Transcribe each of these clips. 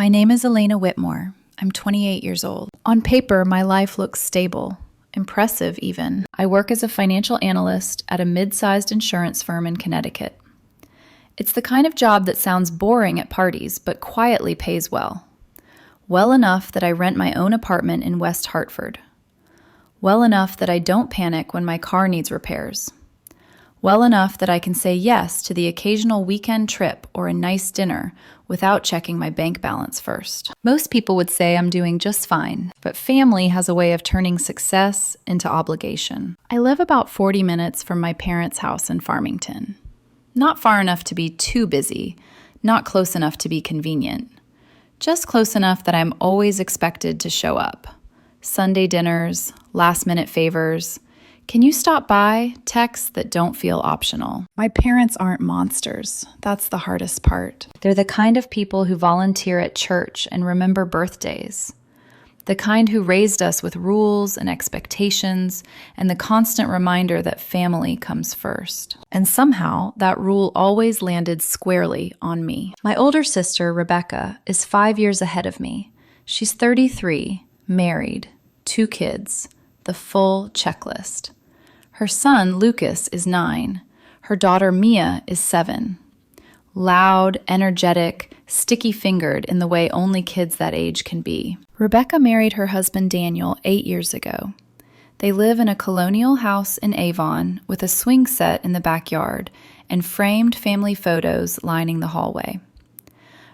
My name is Elena Whitmore. I'm 28 years old. On paper, my life looks stable, impressive even. I work as a financial analyst at a mid-sized insurance firm in Connecticut. It's the kind of job that sounds boring at parties, but quietly pays well. Well enough that I rent my own apartment in West Hartford. Well enough that I don't panic when my car needs repairs. Well enough that I can say yes to the occasional weekend trip or a nice dinner without checking my bank balance first. Most people would say I'm doing just fine, but family has a way of turning success into obligation. I live about 40 minutes from my parents' house in Farmington. Not far enough to be too busy, not close enough to be convenient. Just close enough that I'm always expected to show up. Sunday dinners, last-minute favors. Can you stop by? Texts that don't feel optional. My parents aren't monsters. That's the hardest part. They're the kind of people who volunteer at church and remember birthdays. The kind who raised us with rules and expectations and the constant reminder that family comes first. And somehow, that rule always landed squarely on me. My older sister, Rebecca, is 5 years ahead of me. She's 33, married, 2 kids, the full checklist. Her son, Lucas, is 9. Her daughter, Mia, is 7. Loud, energetic, sticky-fingered in the way only kids that age can be. Rebecca married her husband, Daniel, 8 years ago. They live in a colonial house in Avon with a swing set in the backyard and framed family photos lining the hallway.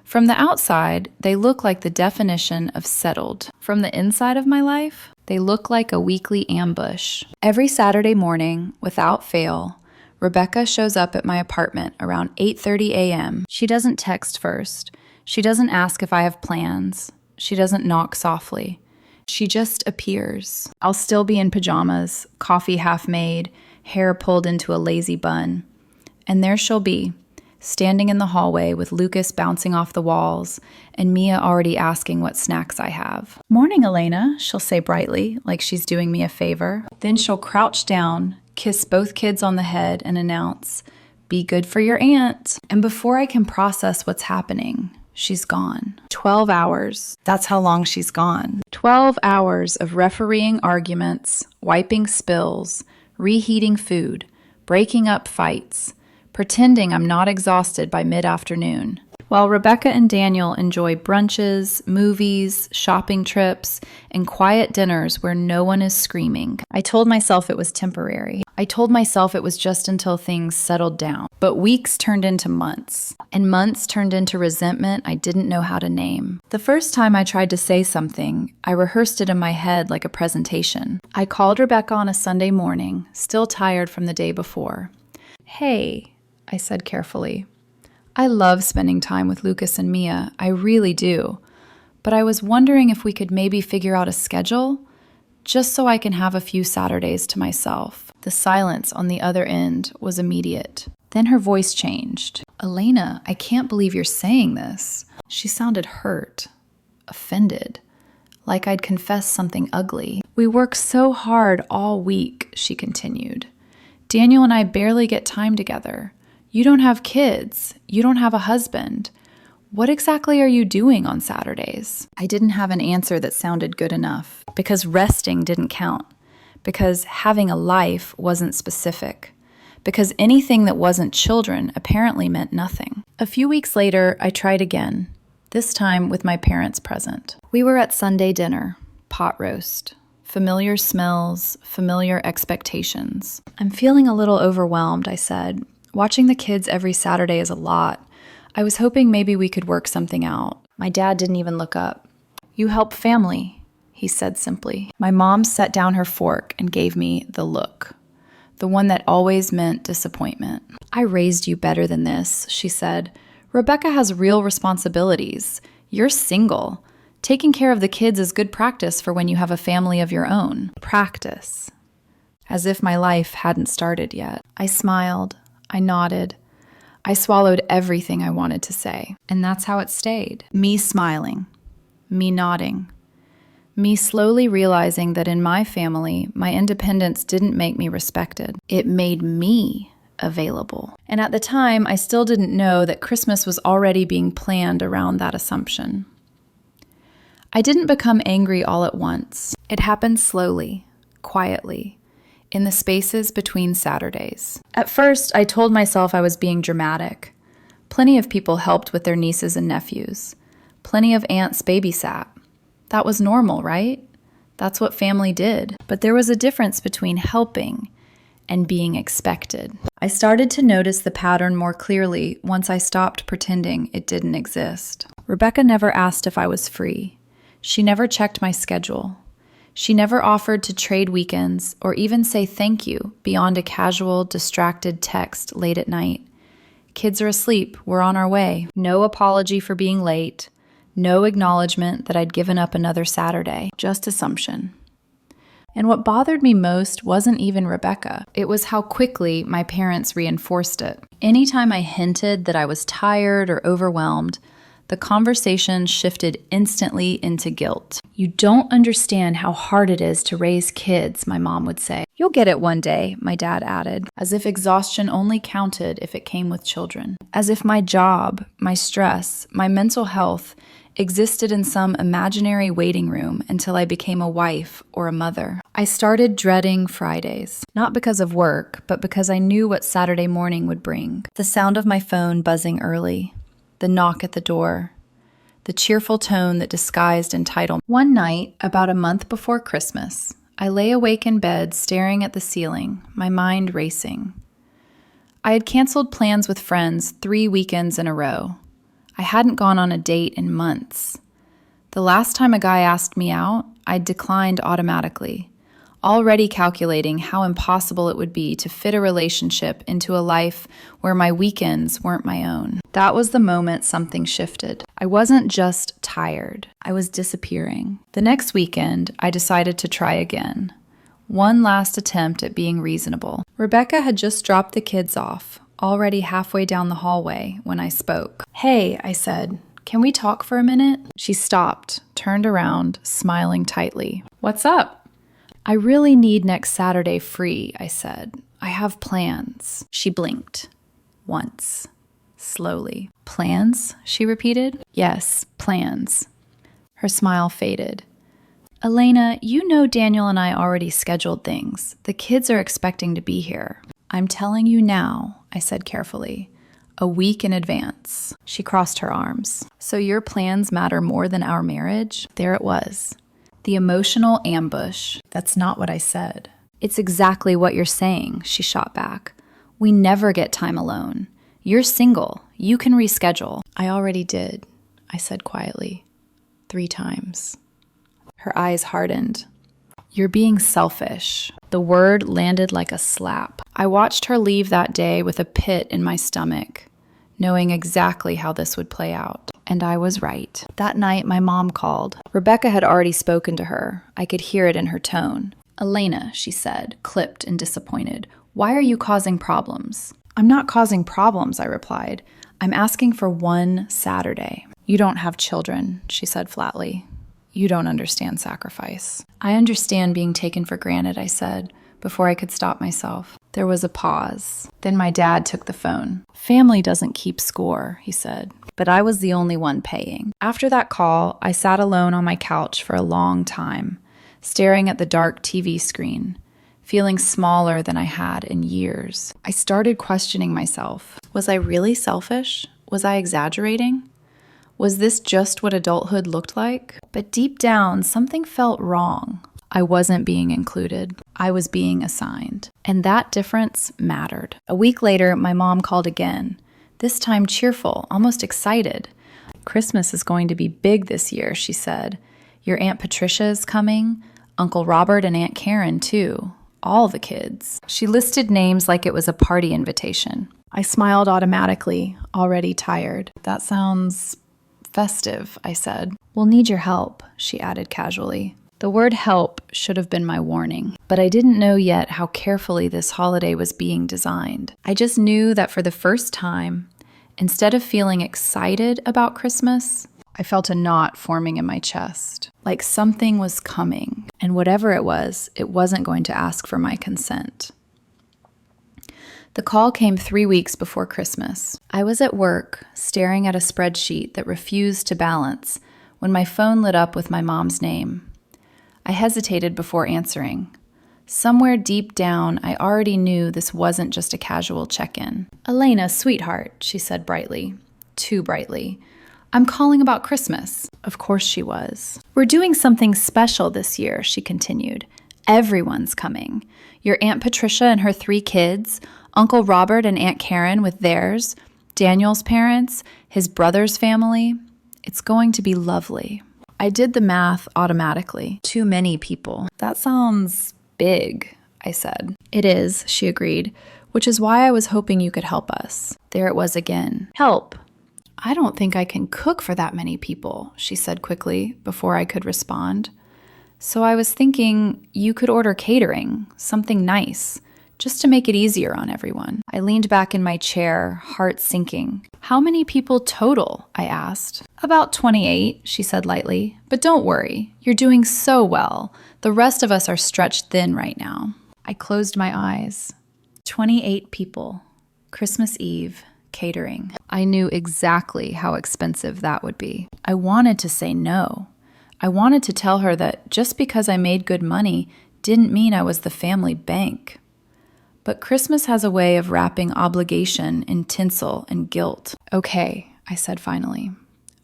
From the outside, they look like the definition of settled. From the inside of my life, they look like a weekly ambush. Every Saturday morning, without fail, Rebecca shows up at my apartment around 8:30 a.m. She doesn't text first. She doesn't ask if I have plans. She doesn't knock softly. She just appears. I'll still be in pajamas, coffee half made, hair pulled into a lazy bun. And there she'll be, standing in the hallway with Lucas bouncing off the walls and Mia already asking what snacks I have. "Morning, Elena," she'll say brightly, like she's doing me a favor. Then she'll crouch down, kiss both kids on the head, and announce, "Be good for your aunt." And before I can process what's happening, she's gone. 12 hours. That's how long she's gone. 12 hours of refereeing arguments, wiping spills, reheating food, breaking up fights, pretending I'm not exhausted by mid-afternoon. While Rebecca and Daniel enjoy brunches, movies, shopping trips, and quiet dinners where no one is screaming. I told myself it was temporary. I told myself it was just until things settled down. But weeks turned into months, and months turned into resentment I didn't know how to name. The first time I tried to say something, I rehearsed it in my head like a presentation. I called Rebecca on a Sunday morning, still tired from the day before. "Hey," I said carefully. "I love spending time with Lucas and Mia, I really do. But I was wondering if we could maybe figure out a schedule, just so I can have a few Saturdays to myself." The silence on the other end was immediate. Then her voice changed. "Elena, I can't believe you're saying this." She sounded hurt, offended, like I'd confessed something ugly. "We work so hard all week," she continued. "Daniel and I barely get time together. You don't have kids. You don't have a husband. What exactly are you doing on Saturdays?" I didn't have an answer that sounded good enough, because resting didn't count, because having a life wasn't specific, because anything that wasn't children apparently meant nothing. A few weeks later, I tried again, this time with my parents present. We were at Sunday dinner, pot roast. Familiar smells, familiar expectations. "I'm feeling a little overwhelmed," I said. "Watching the kids every Saturday is a lot. I was hoping maybe we could work something out." My dad didn't even look up. "You help family," he said simply. My mom set down her fork and gave me the look, the one that always meant disappointment. "I raised you better than this," she said. "Rebecca has real responsibilities. You're single. Taking care of the kids is good practice for when you have a family of your own." Practice. As if my life hadn't started yet. I smiled. I nodded. I swallowed everything I wanted to say. And that's how it stayed. Me smiling. Me nodding. Me slowly realizing that in my family, my independence didn't make me respected. It made me available. And at the time, I still didn't know that Christmas was already being planned around that assumption. I didn't become angry all at once. It happened slowly, quietly, in the spaces between Saturdays. At first, I told myself I was being dramatic. Plenty of people helped with their nieces and nephews. Plenty of aunts babysat. That was normal, right? That's what family did. But there was a difference between helping and being expected. I started to notice the pattern more clearly once I stopped pretending it didn't exist. Rebecca never asked if I was free. She never checked my schedule. She never offered to trade weekends or even say thank you beyond a casual, distracted text late at night. Kids are asleep, we're on our way. No apology for being late. No acknowledgement that I'd given up another Saturday. Just assumption. And what bothered me most wasn't even Rebecca. It was how quickly my parents reinforced it. Anytime I hinted that I was tired or overwhelmed, the conversation shifted instantly into guilt. You don't understand how hard it is to raise kids, my mom would say. You'll get it one day, my dad added, as if exhaustion only counted if it came with children. As if my job, my stress, my mental health existed in some imaginary waiting room until I became a wife or a mother. I started dreading Fridays, not because of work, but because I knew what Saturday morning would bring. The sound of my phone buzzing early, the knock at the door, the cheerful tone that disguised entitlement. One night, about a month before Christmas, I lay awake in bed staring at the ceiling, my mind racing. I had canceled plans with friends 3 weekends in a row. I hadn't gone on a date in months. The last time a guy asked me out, I declined automatically, already calculating how impossible it would be to fit a relationship into a life where my weekends weren't my own. That was the moment something shifted. I wasn't just tired, I was disappearing. The next weekend, I decided to try again. One last attempt at being reasonable. Rebecca had just dropped the kids off, already halfway down the hallway when I spoke. Hey, I said, can we talk for a minute? She stopped, turned around, smiling tightly. What's up? I really need next Saturday free, I said. I have plans. She blinked. Once. Slowly. Plans? She repeated. Yes, plans. Her smile faded. Elena, you know Daniel and I already scheduled things. The kids are expecting to be here. I'm telling you now, I said carefully, a week in advance. She crossed her arms. So your plans matter more than our marriage? There it was. The emotional ambush. That's not what I said. It's exactly what you're saying, she shot back. We never get time alone. You're single. You can reschedule. I already did, I said quietly. 3 times. Her eyes hardened. You're being selfish. The word landed like a slap. I watched her leave that day with a pit in my stomach, knowing exactly how this would play out. And I was right. That night, my mom called. Rebecca had already spoken to her. I could hear it in her tone. Elena, she said, clipped and disappointed. Why are you causing problems? I'm not causing problems, I replied. I'm asking for one Saturday. You don't have children, she said flatly. You don't understand sacrifice. I understand being taken for granted, I said, before I could stop myself. There was a pause. Then my dad took the phone. Family doesn't keep score, he said, but I was the only one paying. After that call, I sat alone on my couch for a long time, staring at the dark TV screen, feeling smaller than I had in years. I started questioning myself. Was I really selfish? Was I exaggerating? Was this just what adulthood looked like? But deep down, something felt wrong. I wasn't being included. I was being assigned. And that difference mattered. A week later, my mom called again, this time cheerful, almost excited. Christmas is going to be big this year, she said. Your Aunt Patricia is coming, Uncle Robert and Aunt Karen too. All the kids. She listed names like it was a party invitation. I smiled automatically, already tired. That sounds festive, I said. We'll need your help, she added casually. The word help should have been my warning, but I didn't know yet how carefully this holiday was being designed. I just knew that for the first time, instead of feeling excited about Christmas, I felt a knot forming in my chest, like something was coming, and whatever it wasn't going to ask for my consent. The call came 3 weeks before Christmas. I was at work, staring at a spreadsheet that refused to balance when my phone lit up with my mom's name. I hesitated before answering. Somewhere deep down, I already knew this wasn't just a casual check-in. "Elena, sweetheart," she said brightly. Too brightly. "I'm calling about Christmas." Of course she was. "We're doing something special this year," she continued. "Everyone's coming. Your Aunt Patricia and her 3 kids, Uncle Robert and Aunt Karen with theirs, Daniel's parents, his brother's family. It's going to be lovely." I did the math automatically. Too many people. "That sounds big," I said. "It is," she agreed, "which is why I was hoping you could help us." There it was again. Help. "I don't think I can cook for that many people," she said quickly before I could respond. "So I was thinking you could order catering, something nice, just to make it easier on everyone." I leaned back in my chair, heart sinking. "How many people total?" I asked. "About 28, she said lightly. "But don't worry, you're doing so well. The rest of us are stretched thin right now." I closed my eyes. 28 people. Christmas Eve, catering. I knew exactly how expensive that would be. I wanted to say no. I wanted to tell her that just because I made good money didn't mean I was the family bank. But Christmas has a way of wrapping obligation in tinsel and guilt. "Okay," I said finally.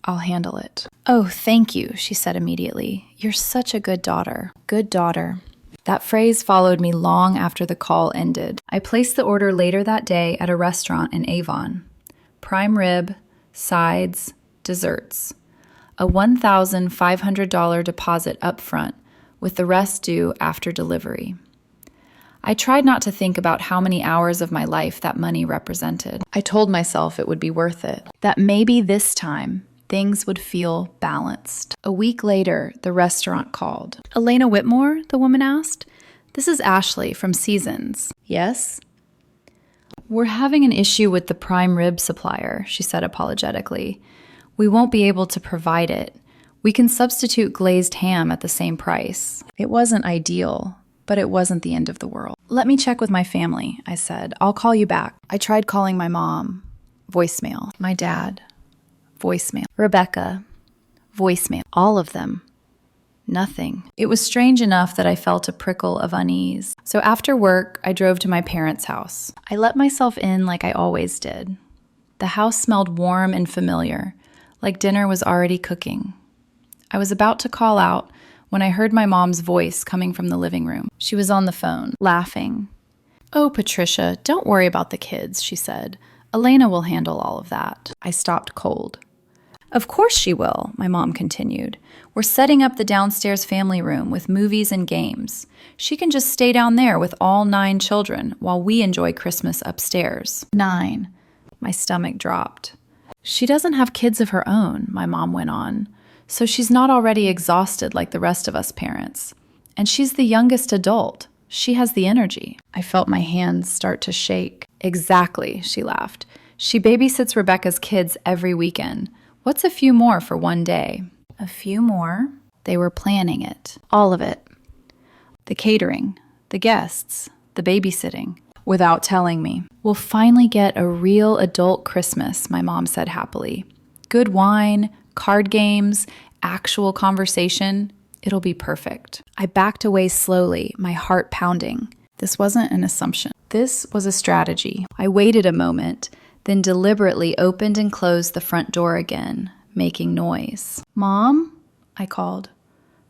"I'll handle it." "Oh, thank you," she said immediately. "You're such a good daughter." Good daughter. That phrase followed me long after the call ended. I placed the order later that day at a restaurant in Avon. Prime rib, sides, desserts. A $1,500 deposit up front, with the rest due after delivery. I tried not to think about how many hours of my life that money represented. I told myself it would be worth it, that maybe this time things would feel balanced. A week later, the restaurant called. "Elena Whitmore?" the woman asked. "This is Ashley from Seasons." "Yes?" "We're having an issue with the prime rib supplier," she said apologetically. "We won't be able to provide it. We can substitute glazed ham at the same price." It wasn't ideal, but it wasn't the end of the world. "Let me check with my family," I said. "I'll call you back." I tried calling my mom. Voicemail. My dad. Voicemail. Rebecca. Voicemail. All of them. Nothing. It was strange enough that I felt a prickle of unease. So after work, I drove to my parents' house. I let myself in like I always did. The house smelled warm and familiar, like dinner was already cooking. I was about to call out when I heard my mom's voice coming from the living room. She was on the phone, laughing. "Oh, Patricia, don't worry about the kids," she said. "Elena will handle all of that." I stopped cold. "Of course she will," my mom continued. "We're setting up the downstairs family room with movies and games. She can just stay down there with all 9 children while we enjoy Christmas upstairs." 9. My stomach dropped. "She doesn't have kids of her own," my mom went on. "So she's not already exhausted like the rest of us parents. And she's the youngest adult. She has the energy." I felt my hands start to shake. "Exactly," she laughed. "She babysits Rebecca's kids every weekend. What's a few more for one day?" A few more? They were planning it. All of it. The catering, the guests, the babysitting. Without telling me. "We'll finally get a real adult Christmas," my mom said happily. "Good wine, card games, actual conversation. It'll be perfect." I backed away slowly, my heart pounding. This wasn't an assumption. This was a strategy. I waited a moment, then deliberately opened and closed the front door again, making noise. "Mom?" I called.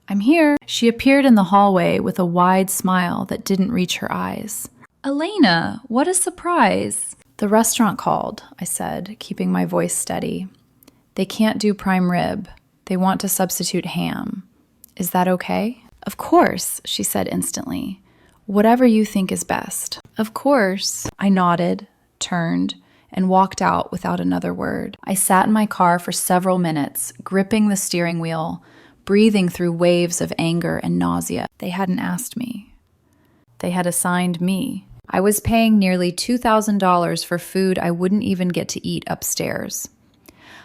"I'm here." She appeared in the hallway with a wide smile that didn't reach her eyes. "Elena, what a surprise." "The restaurant called," I said, keeping my voice steady. "They can't do prime rib. They want to substitute ham. Is that okay?" "Of course," she said instantly. "Whatever you think is best." "Of course." I nodded, turned, and walked out without another word. I sat in my car for several minutes, gripping the steering wheel, breathing through waves of anger and nausea. They hadn't asked me. They had assigned me. I was paying nearly $2,000 for food I wouldn't even get to eat upstairs.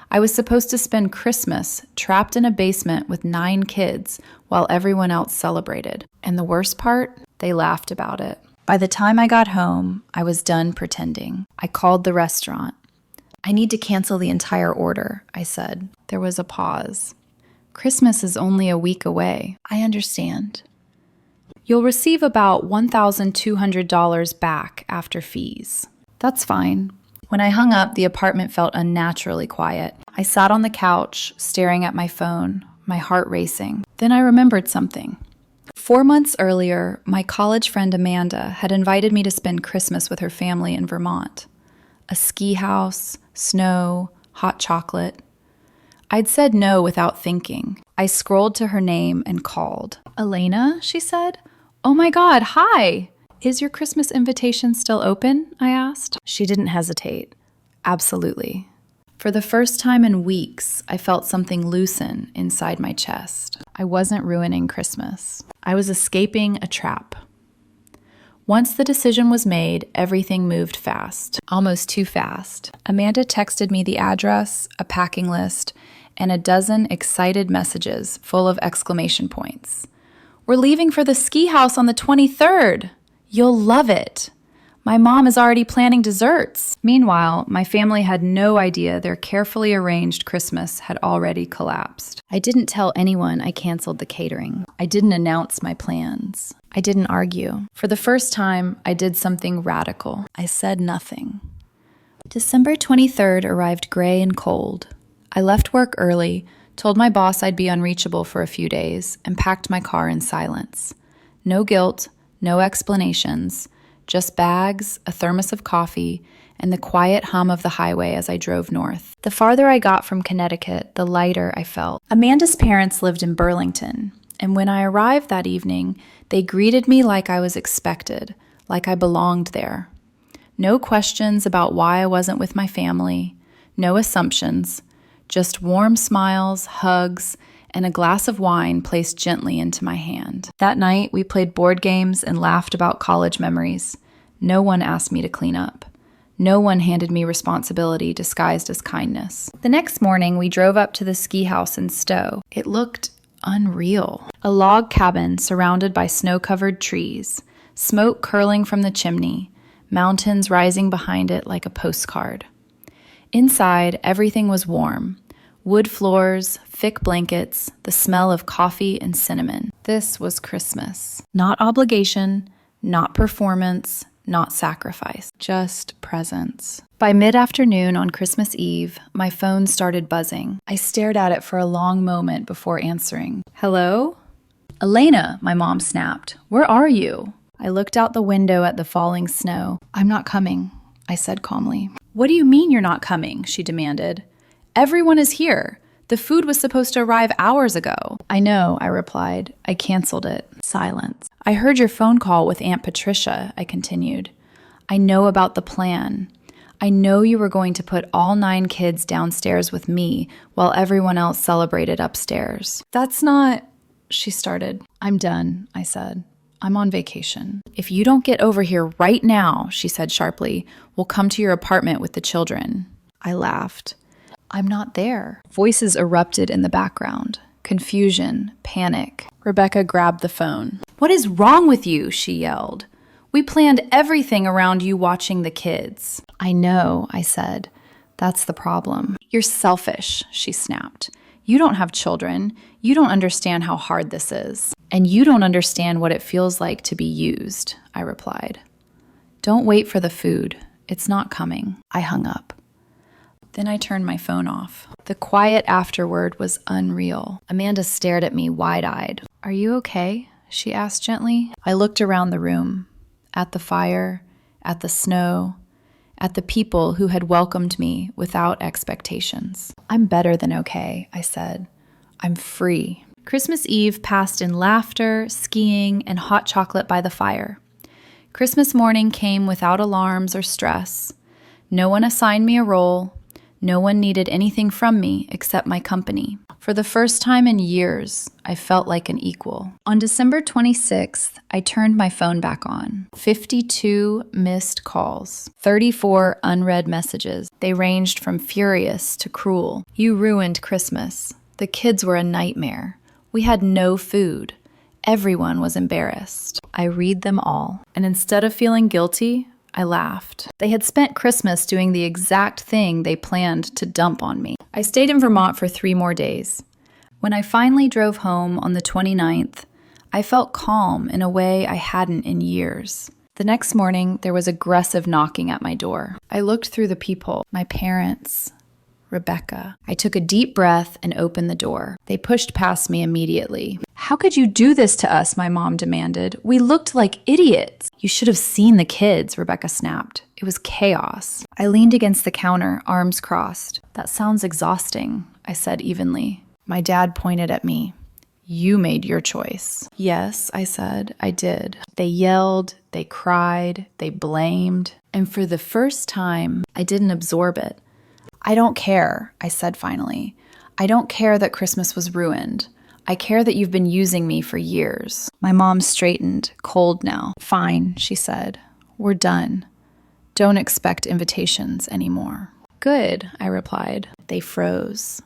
I was supposed to spend Christmas trapped in a basement with 9 kids while everyone else celebrated. And the worst part? They laughed about it. By the time I got home, I was done pretending. I called the restaurant. "I need to cancel the entire order," I said. There was a pause. Christmas is only a week away. I understand. You'll receive about $1,200 back after fees. That's fine. When I hung up, the apartment felt unnaturally quiet. I sat on the couch, staring at my phone, my heart racing. Then I remembered something. 4 months earlier, my college friend Amanda had invited me to spend Christmas with her family in Vermont. A ski house, snow, hot chocolate. I'd said no without thinking. I scrolled to her name and called. Elena, she said. Oh my God, hi! Is your Christmas invitation still open? I asked. She didn't hesitate. Absolutely. For the first time in weeks, I felt something loosen inside my chest. I wasn't ruining Christmas. I was escaping a trap. Once the decision was made, everything moved fast. Almost too fast. Amanda texted me the address, a packing list, and a dozen excited messages full of exclamation points. We're leaving for the ski house on the 23rd. You'll love it. My mom is already planning desserts. Meanwhile, my family had no idea their carefully arranged Christmas had already collapsed. I didn't tell anyone I canceled the catering. I didn't announce my plans. I didn't argue. For the first time, I did something radical. I said nothing. December 23rd arrived gray and cold. I left work early, told my boss I'd be unreachable for a few days, and packed my car in silence. No guilt, no explanations, just bags, a thermos of coffee, and the quiet hum of the highway as I drove north. The farther I got from Connecticut, the lighter I felt. Amanda's parents lived in Burlington, and when I arrived that evening, they greeted me like I was expected, like I belonged there. No questions about why I wasn't with my family, no assumptions, just warm smiles, hugs, and a glass of wine placed gently into my hand. That night, we played board games and laughed about college memories. No one asked me to clean up. No one handed me responsibility disguised as kindness. The next morning, we drove up to the ski house in Stowe. It looked unreal. A log cabin surrounded by snow-covered trees, smoke curling from the chimney, mountains rising behind it like a postcard. Inside, everything was warm. Wood floors, thick blankets, the smell of coffee and cinnamon. This was Christmas. Not obligation, not performance, not sacrifice, just presence. By mid-afternoon on Christmas Eve, my phone started buzzing. I stared at it for a long moment before answering. Hello? Elena, my mom snapped. Where are you? I looked out the window at the falling snow. I'm not coming, I said calmly. What do you mean you're not coming? She demanded. Everyone is here. The food was supposed to arrive hours ago. I know, I replied. I canceled it. Silence. I heard your phone call with Aunt Patricia, I continued. I know about the plan. I know you were going to put all 9 kids downstairs with me while everyone else celebrated upstairs. That's not... She started. I'm done, I said. I'm on vacation. If you don't get over here right now, she said sharply, we'll come to your apartment with the children. I laughed. I'm not there. Voices erupted in the background. Confusion, panic. Rebecca grabbed the phone. What is wrong with you? She yelled. We planned everything around you watching the kids. I know, I said. That's the problem. You're selfish, she snapped. You don't have children. You don't understand how hard this is. And you don't understand what it feels like to be used, I replied. Don't wait for the food. It's not coming. I hung up. Then I turned my phone off. The quiet afterward was unreal. Amanda stared at me wide-eyed. Are you okay? She asked gently. I looked around the room, at the fire, at the snow, at the people who had welcomed me without expectations. I'm better than okay, I said. I'm free. Christmas Eve passed in laughter, skiing, and hot chocolate by the fire. Christmas morning came without alarms or stress. No one assigned me a role. No one needed anything from me except my company. For the first time in years, I felt like an equal. On December 26th, I turned my phone back on. 52 missed calls, 34 unread messages. They ranged from furious to cruel. You ruined Christmas. The kids were a nightmare. We had no food. Everyone was embarrassed. I read them all, and instead of feeling guilty, I laughed. They had spent Christmas doing the exact thing they planned to dump on me. I stayed in Vermont for 3 more days. When I finally drove home on the 29th, I felt calm in a way I hadn't in years. The next morning, there was aggressive knocking at my door. I looked through the peephole. My parents, Rebecca. I took a deep breath and opened the door. They pushed past me immediately. "How could you do this to us?" my mom demanded. "We looked like idiots." "You should have seen the kids," Rebecca snapped. It was chaos. I leaned against the counter, arms crossed. "That sounds exhausting," I said evenly. My dad pointed at me. "You made your choice." "Yes," I said, "I did." They yelled, they cried, they blamed. And for the first time, I didn't absorb it. "I don't care," I said finally. "I don't care that Christmas was ruined. I care that you've been using me for years." My mom straightened, cold now. "Fine," she said. "We're done. Don't expect invitations anymore." "Good," I replied. They froze.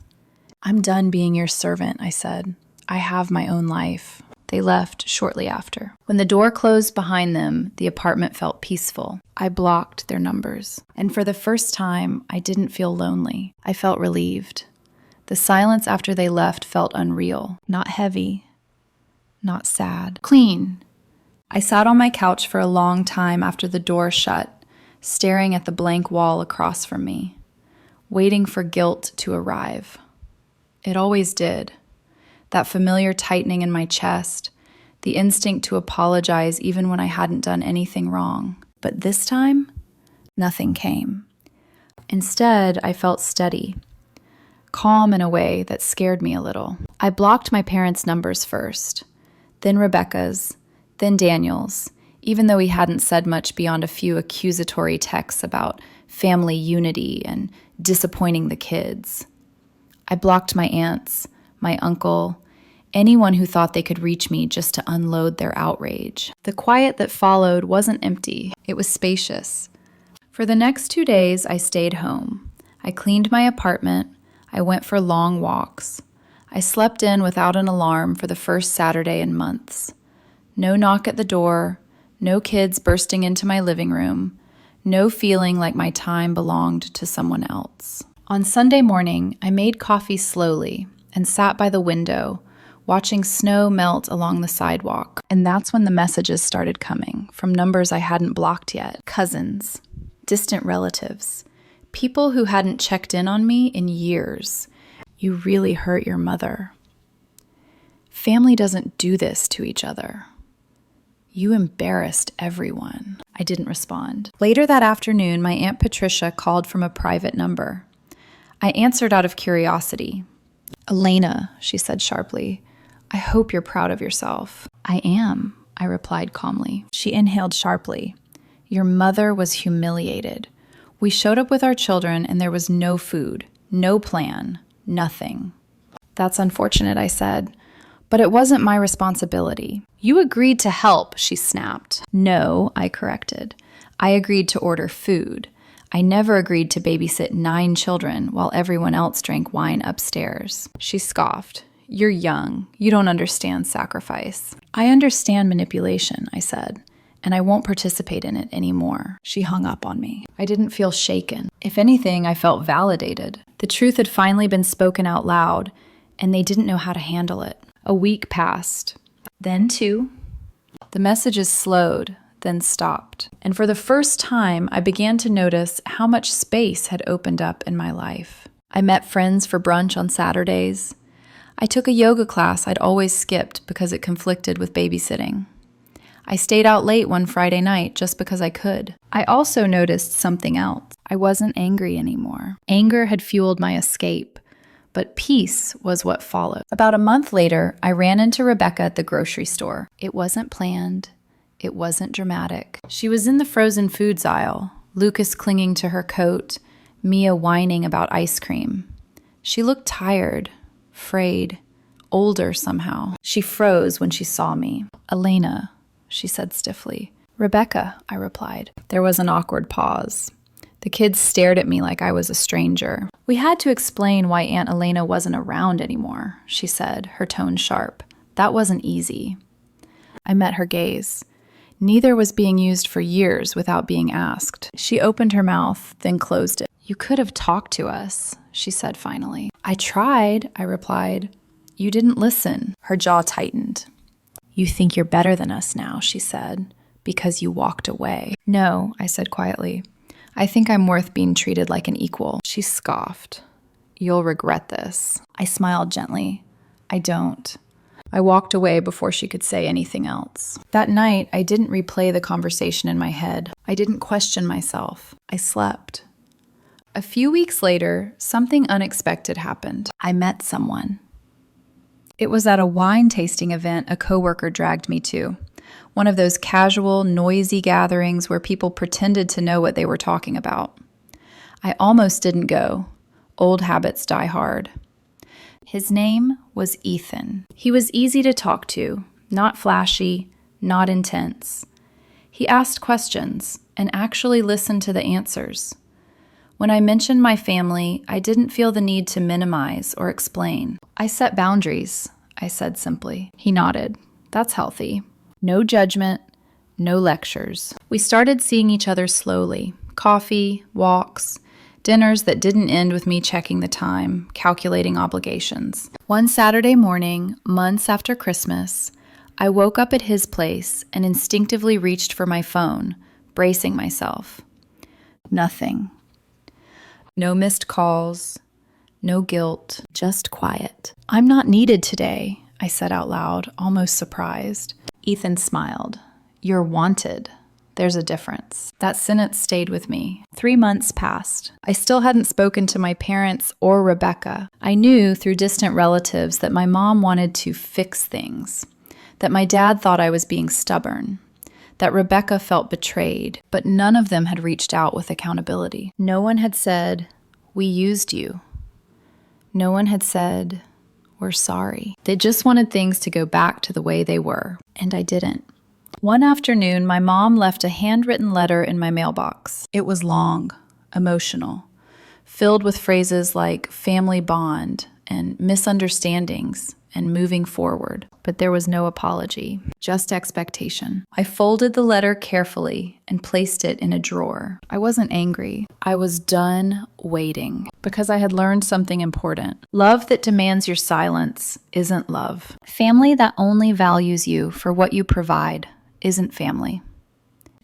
"I'm done being your servant," I said. "I have my own life." They left shortly after. When the door closed behind them, the apartment felt peaceful. I blocked their numbers. And for the first time, I didn't feel lonely. I felt relieved. The silence after they left felt unreal. Not heavy. Not sad. Clean. I sat on my couch for a long time after the door shut, staring at the blank wall across from me, waiting for guilt to arrive. It always did. That familiar tightening in my chest, the instinct to apologize even when I hadn't done anything wrong. But this time, nothing came. Instead, I felt steady, calm in a way that scared me a little. I blocked my parents' numbers first, then Rebecca's, then Daniel's, even though he hadn't said much beyond a few accusatory texts about family unity and disappointing the kids. I blocked my aunts, my uncle, anyone who thought they could reach me just to unload their outrage. The quiet that followed wasn't empty. It was spacious. For the next 2 days, I stayed home. I cleaned my apartment. I went for long walks. I slept in without an alarm for the first Saturday in months. No knock at the door, no kids bursting into my living room, no feeling like my time belonged to someone else. On Sunday morning, I made coffee slowly and sat by the window, watching snow melt along the sidewalk. And that's when the messages started coming, from numbers I hadn't blocked yet. Cousins, distant relatives, people who hadn't checked in on me in years. "You really hurt your mother." "Family doesn't do this to each other." "You embarrassed everyone." I didn't respond. Later that afternoon, my Aunt Patricia called from a private number. I answered out of curiosity. "Elena," she said sharply, "I hope you're proud of yourself." "I am," I replied calmly. She inhaled sharply. "Your mother was humiliated. We showed up with our children and there was no food, no plan, nothing." "That's unfortunate," I said, "but it wasn't my responsibility." "You agreed to help," she snapped. "No," I corrected. "I agreed to order food. I never agreed to babysit 9 children while everyone else drank wine upstairs." She scoffed. "You're young. You don't understand sacrifice." "I understand manipulation," I said, "and I won't participate in it anymore." She hung up on me. I didn't feel shaken. If anything, I felt validated. The truth had finally been spoken out loud, and they didn't know how to handle it. A week passed. Then 2. The messages slowed, then stopped. And for the first time, I began to notice how much space had opened up in my life. I met friends for brunch on Saturdays. I took a yoga class I'd always skipped because it conflicted with babysitting. I stayed out late one Friday night just because I could. I also noticed something else. I wasn't angry anymore. Anger had fueled my escape, but peace was what followed. About a month later, I ran into Rebecca at the grocery store. It wasn't planned. It wasn't dramatic. She was in the frozen foods aisle, Lucas clinging to her coat, Mia whining about ice cream. She looked tired, frayed, older somehow. She froze when she saw me. "Elena," she said stiffly. "Rebecca," I replied. There was an awkward pause. The kids stared at me like I was a stranger. "We had to explain why Aunt Elena wasn't around anymore," she said, her tone sharp. "That wasn't easy." I met her gaze. Neither was being used for years without being asked. She opened her mouth, then closed it. "You could have talked to us," she said finally. "I tried," I replied. You didn't listen." Her jaw tightened. "You think you're better than us now," she said, "because you walked away." "No," I said quietly. "I think I'm worth being treated like an equal." She scoffed. "You'll regret this." I smiled gently. "I don't." I walked away before she could say anything else. That night, I didn't replay the conversation in my head. I didn't question myself. I slept. A few weeks later, something unexpected happened. I met someone. It was at a wine tasting event a coworker dragged me to. One of those casual, noisy gatherings where people pretended to know what they were talking about. I almost didn't go. Old habits die hard. His name was Ethan. He was easy to talk to, not flashy, not intense. He asked questions and actually listened to the answers. When I mentioned my family, I didn't feel the need to minimize or explain. "I set boundaries," I said simply. He nodded. "That's healthy." No judgment, no lectures. We started seeing each other slowly. Coffee, walks, dinners that didn't end with me checking the time, calculating obligations. One Saturday morning, months after Christmas, I woke up at his place and instinctively reached for my phone, bracing myself. Nothing. No missed calls, no guilt, just quiet. "I'm not needed today," I said out loud, almost surprised. Ethan smiled. "You're wanted. There's a difference." That sentence stayed with me. 3 months passed. I still hadn't spoken to my parents or Rebecca. I knew through distant relatives that my mom wanted to fix things, that my dad thought I was being stubborn, that Rebecca felt betrayed, but none of them had reached out with accountability. No one had said, "We used you." No one had said, "We're sorry." They just wanted things to go back to the way they were, and I didn't. One afternoon, my mom left a handwritten letter in my mailbox. It was long, emotional, filled with phrases like family bond and misunderstandings and moving forward. But there was no apology, just expectation. I folded the letter carefully and placed it in a drawer. I wasn't angry. I was done waiting because I had learned something important. Love that demands your silence isn't love. Family that only values you for what you provide isn't family.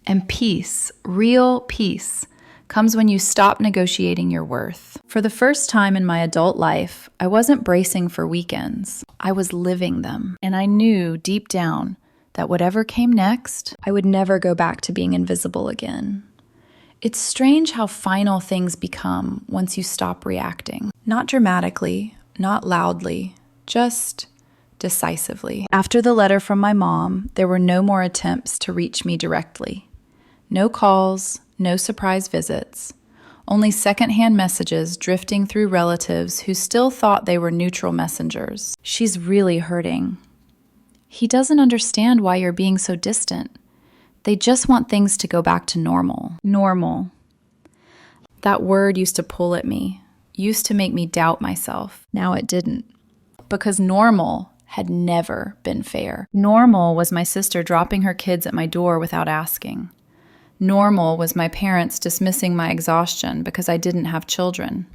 And peace, real peace, comes when you stop negotiating your worth. For the first time in my adult life, I wasn't bracing for weekends. I was living them. And I knew deep down that whatever came next, I would never go back to being invisible again. It's strange how final things become once you stop reacting. Not dramatically, not loudly, just decisively. After the letter from my mom, there were no more attempts to reach me directly. No calls, no surprise visits, only secondhand messages drifting through relatives who still thought they were neutral messengers. "She's really hurting. He doesn't understand why you're being so distant. They just want things to go back to normal." Normal. That word used to pull at me, used to make me doubt myself. Now it didn't. Because normal had never been fair. Normal was my sister dropping her kids at my door without asking. Normal was my parents dismissing my exhaustion because I didn't have children.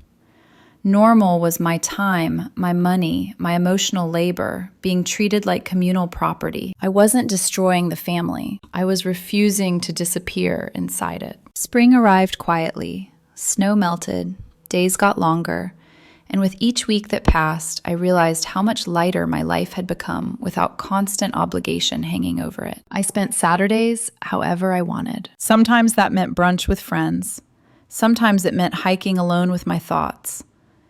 Normal was my time, my money, my emotional labor being treated like communal property. I wasn't destroying the family. I was refusing to disappear inside it. Spring arrived quietly. Snow melted. Days got longer. And with each week that passed, I realized how much lighter my life had become without constant obligation hanging over it. I spent Saturdays however I wanted. Sometimes that meant brunch with friends. Sometimes it meant hiking alone with my thoughts.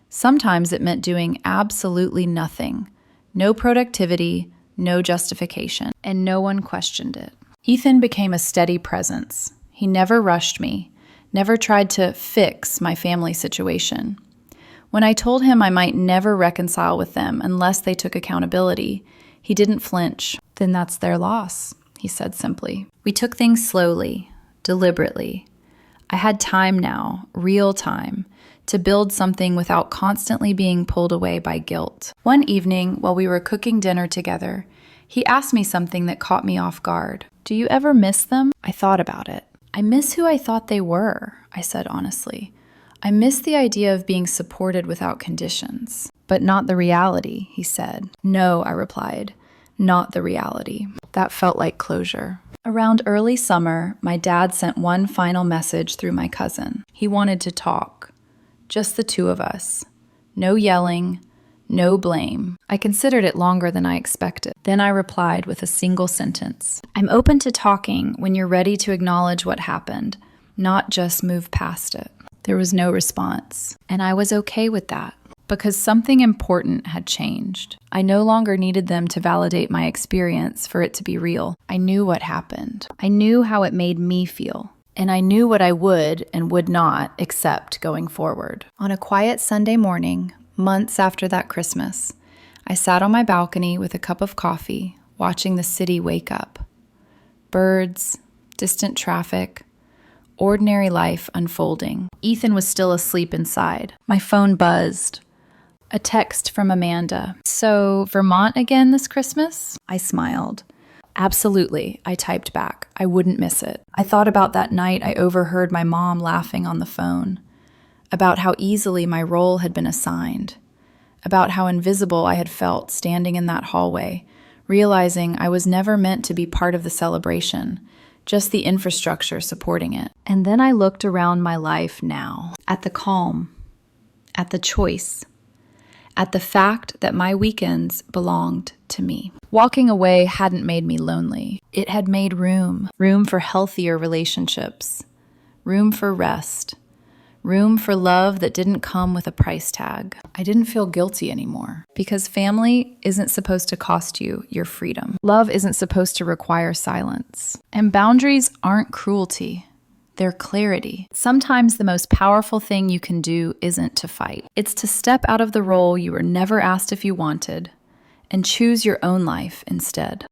Sometimes it meant doing absolutely nothing. No productivity, no justification, and no one questioned it. Ethan became a steady presence. He never rushed me, never tried to fix my family situation. When I told him I might never reconcile with them unless they took accountability, he didn't flinch. "Then that's their loss," he said simply. We took things slowly, deliberately. I had time now, real time, to build something without constantly being pulled away by guilt. One evening, while we were cooking dinner together, he asked me something that caught me off guard. "Do you ever miss them?" I thought about it. "I miss who I thought they were," I said honestly. I miss the idea of being supported without conditions. But not the reality, he said. No, I replied. Not the reality. That felt like closure. Around early summer, my dad sent one final message through my cousin. He wanted to talk. Just the two of us. No yelling, no blame. I considered it longer than I expected. Then I replied with a single sentence. I'm open to talking when you're ready to acknowledge what happened, not just move past it. There was no response, and I was okay with that. Because something important had changed. I no longer needed them to validate my experience for it to be real. I knew what happened. I knew how it made me feel. And I knew what I would and would not accept going forward. On a quiet Sunday morning, months after that Christmas, I sat on my balcony with a cup of coffee, watching the city wake up. Birds, distant traffic, ordinary life unfolding. Ethan was still asleep inside. My phone buzzed. A text from Amanda. So, Vermont again this Christmas? I smiled. Absolutely, I typed back. I wouldn't miss it. I thought about that night I overheard my mom laughing on the phone, about how easily my role had been assigned, about how invisible I had felt standing in that hallway, realizing I was never meant to be part of the celebration, just the infrastructure supporting it. And then I looked around my life now, at the calm, at the choice, at the fact that my weekends belonged to me. Walking away hadn't made me lonely. It had made room for healthier relationships, room for rest, room for love that didn't come with a price tag. I didn't feel guilty anymore because family isn't supposed to cost you your freedom. Love isn't supposed to require silence. And boundaries aren't cruelty. They're clarity. Sometimes the most powerful thing you can do isn't to fight. It's to step out of the role you were never asked if you wanted and choose your own life instead.